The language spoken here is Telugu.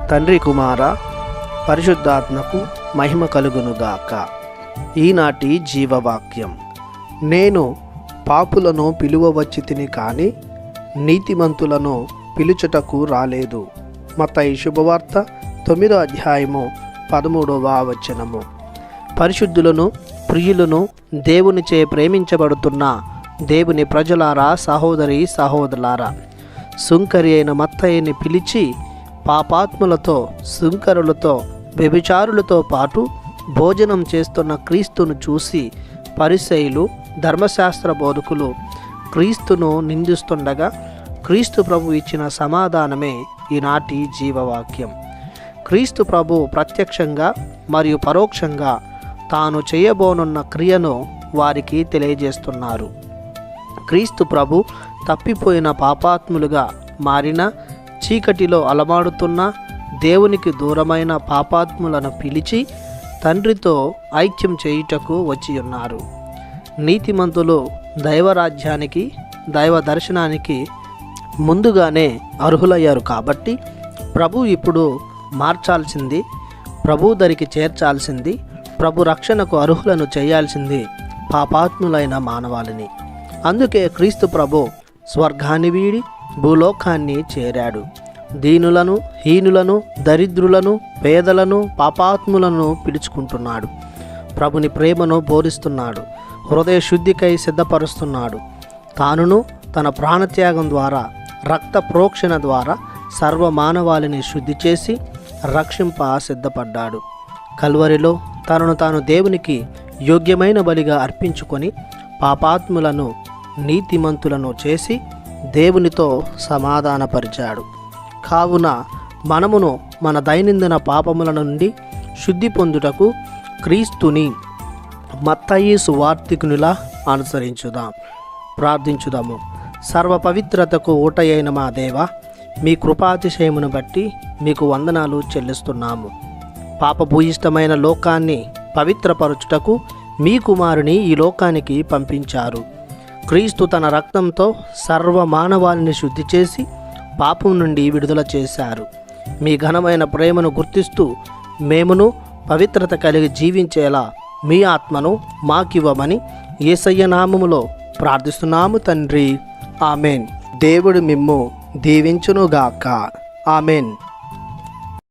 తండ్రి కుమార పరిశుద్ధాత్మకు మహిమ కలుగునుగాక. ఈనాటి జీవవాక్యం. నేను పాపులను పిలువవచ్చి తిని కానీ నీతిమంతులను పిలుచుటకు రాలేదు. మత్తయి శుభవార్త 9వ అధ్యాయము 13వ వచనము. పరిశుద్ధులను ప్రియులను దేవునిచే ప్రేమించబడుతున్న దేవుని ప్రజలారా, సహోదరి సహోదరులారా, సుంకరి అయిన మత్తయిని పిలిచి పాపాత్ములతో, సుంకరులతో, వ్యభిచారులతో పాటు భోజనం చేస్తున్న క్రీస్తును చూసి పరిసయ్యులు, ధర్మశాస్త్ర బోధకులు క్రీస్తును నిందిస్తుండగా క్రీస్తు ప్రభు ఇచ్చిన సమాధానమే ఈనాటి జీవవాక్యం. క్రీస్తు ప్రభు ప్రత్యక్షంగా మరియు పరోక్షంగా తాను చేయబోనున్న క్రియను వారికి తెలియజేస్తున్నారు. క్రీస్తు ప్రభు తప్పిపోయిన పాపాత్ములుగా మారిన, చీకటిలో అలమాడుతున్న, దేవునికి దూరమైన పాపాత్ములను పిలిచి తండ్రితో ఐక్యం చేయుటకు వచ్చి ఉన్నారు. నీతిమంతులు దైవరాజ్యానికి, దైవ దర్శనానికి ముందుగానే అర్హులయ్యారు. కాబట్టి ప్రభు ఇప్పుడు మార్చాల్సింది, ప్రభు దరికి చేర్చాల్సింది, ప్రభు రక్షణకు అర్హులను చేయాల్సింది పాపాత్ములైన మానవాళిని. అందుకే క్రీస్తు ప్రభు స్వర్గాన్ని వీడి భూలోకాన్ని చేరాడు. దీనులను, హీనులను, దరిద్రులను, పేదలను, పాపాత్ములను పిలుచుకుంటున్నాడు. ప్రభుని ప్రేమను బోధిస్తున్నాడు. హృదయ శుద్ధికై సిద్ధపరుస్తున్నాడు. తానును తన ప్రాణత్యాగం ద్వారా, రక్త ప్రోక్షణ ద్వారా సర్వమానవాళిని శుద్ధి చేసి రక్షింప సిద్ధపడ్డాడు. కల్వరిలో తనను తాను దేవునికి యోగ్యమైన బలిగా అర్పించుకొని పాపాత్ములను నీతిమంతులను చేసి దేవునితో సమాధానపరిచాడు. కావున మనమును మన దైనందిన పాపముల నుండి శుద్ధి పొందుటకు క్రీస్తుని మత్తయి సువార్తికునిలా అనుసరించుదాం. ప్రార్థించుదాము. సర్వ పవిత్రతకు ఊటయైన మా దేవ, మీ కృపాతిశయమును బట్టి మీకు వందనాలు చెల్లిస్తున్నాము. పాపభూయిష్టమైన లోకాన్ని పవిత్రపరచుటకు మీ కుమారుని ఈ లోకానికి పంపించారు. క్రీస్తు తన రక్తంతో సర్వ మానవాళిని శుద్ధి చేసి పాపం నుండి విడుదల చేశారు. మీ ఘనమైన ప్రేమను గుర్తిస్తూ మేమును పవిత్రత కలిగి జీవించేలా మీ ఆత్మను మాకివ్వమని యేసయ్య నామములో ప్రార్థిస్తున్నాము తండ్రి. ఆమెన్. దేవుడు మిమ్ము దీవించునుగాక. ఆమెన్.